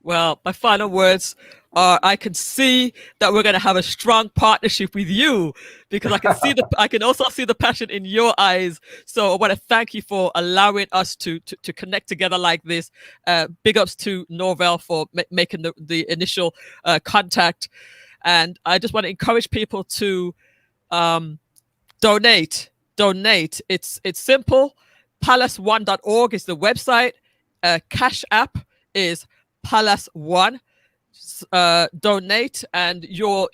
Well, my final words are: I can see that we're going to have a strong partnership with you, because I can also see the passion in your eyes. So I want to thank you for allowing us to connect together like this. Big ups to Norval for making the initial contact, and I just want to encourage people to donate. It's simple. Palace1.org is the website. Cash App is Palace1. Donate, and you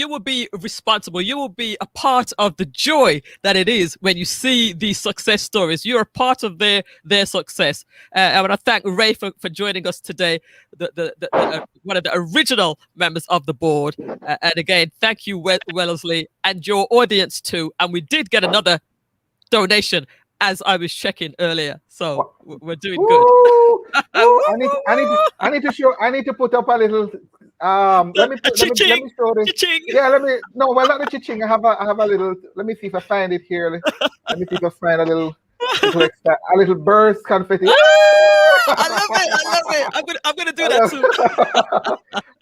will be responsible. You will be a part of the joy that it is when you see these success stories. You're a part of their success. I want to thank Ray for joining us today, one of the original members of the board. And again, thank you, Wellesley, and your audience too. And we did get another donation as I was checking earlier, so we're doing good. I need to put up a little. Let me show this. Cha-ching. Yeah, not the cha-ching. I have a little. Let me see if I find it here. Let me see if I find a little burst confetti. I love it. I'm gonna do that too.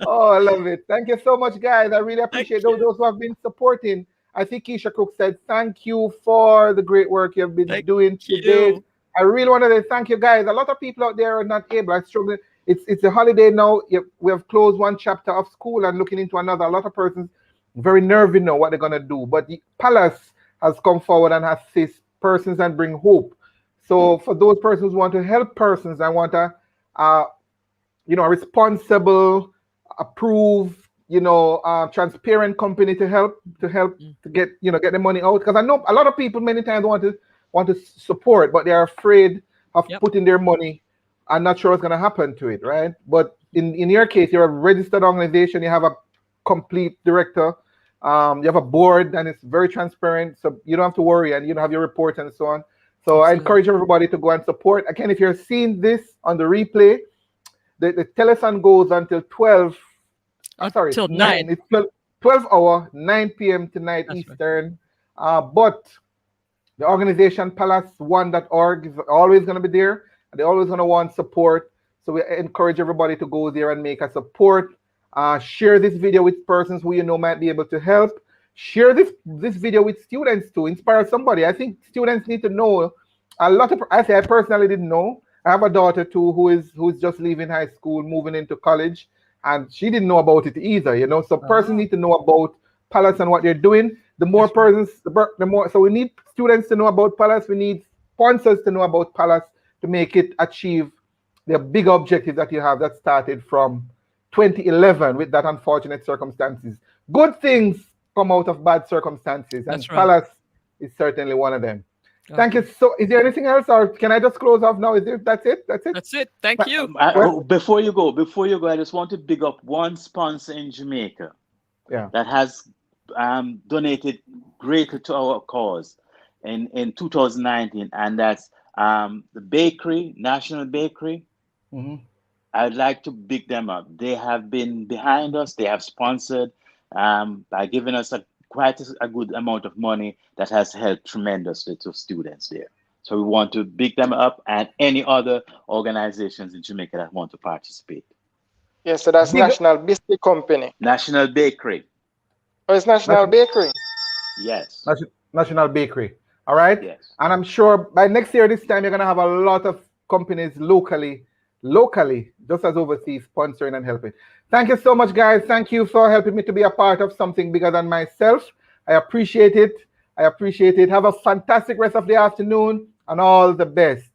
Oh, I love it. Thank you so much, guys. I really appreciate those who have been supporting. I think Keisha Cook said, thank you for the great work you've been doing today. I really want to say thank you, guys. A lot of people out there are not able. I'm struggling. It's a holiday now. We have closed one chapter of school and looking into another. A lot of persons very nervy now what they're going to do. But the Palace has come forward and assist persons and bring hope. So for those persons who want to help persons and want a responsible, approved, transparent company to help to get the money out, because I know a lot of people many times want to support, but they're afraid of putting their money. I'm not sure what's going to happen to it, right? But in your case, you're a registered organization. You have a complete director. You have a board, and it's very transparent, so you don't have to worry, and you have your reports and so on. So I encourage everybody to go and support. Again, if you're seeing this on the replay, the telethon goes until 9. It's 12 hour, 9 p.m. tonight Eastern. Right. But the organization Palace1.org is always going to be there. And they're always going to want support. So we encourage everybody to go there and make a support. Share this video with persons who might be able to help. share this video with students to inspire somebody. I think students need to know a lot of. I personally didn't know. I have a daughter too who's just leaving high school, moving into college, and she didn't know about it either. You know, so persons need to know about Palace and what they're doing. The more persons, the more. So we need students to know about Palace. We need sponsors to know about Palace to make it achieve the big objective that you have that started from 2011 with that unfortunate circumstances. Good things come out of bad circumstances, and Palace is certainly one of them. Thank you. So, is there anything else, or can I just close off now? That's it? That's it. Thank you. Before you go, I just want to big up one sponsor in Jamaica that has donated greatly to our cause in 2019, and that's the bakery, National Bakery. I'd like to big them up. They have been behind us. They have sponsored by giving us quite a good amount of money that has helped tremendously to students there. So we want to big them up, and any other organizations in Jamaica that want to participate. Yes, so that's National Biscuit Company. National Bakery. Oh, it's National Bakery. Yes. National Bakery. All right. Yes. And I'm sure by next year, this time, you're going to have a lot of companies locally, just as overseas, sponsoring and helping. Thank you so much, guys. Thank you for helping me to be a part of something bigger than myself. I appreciate it. Have a fantastic rest of the afternoon and all the best.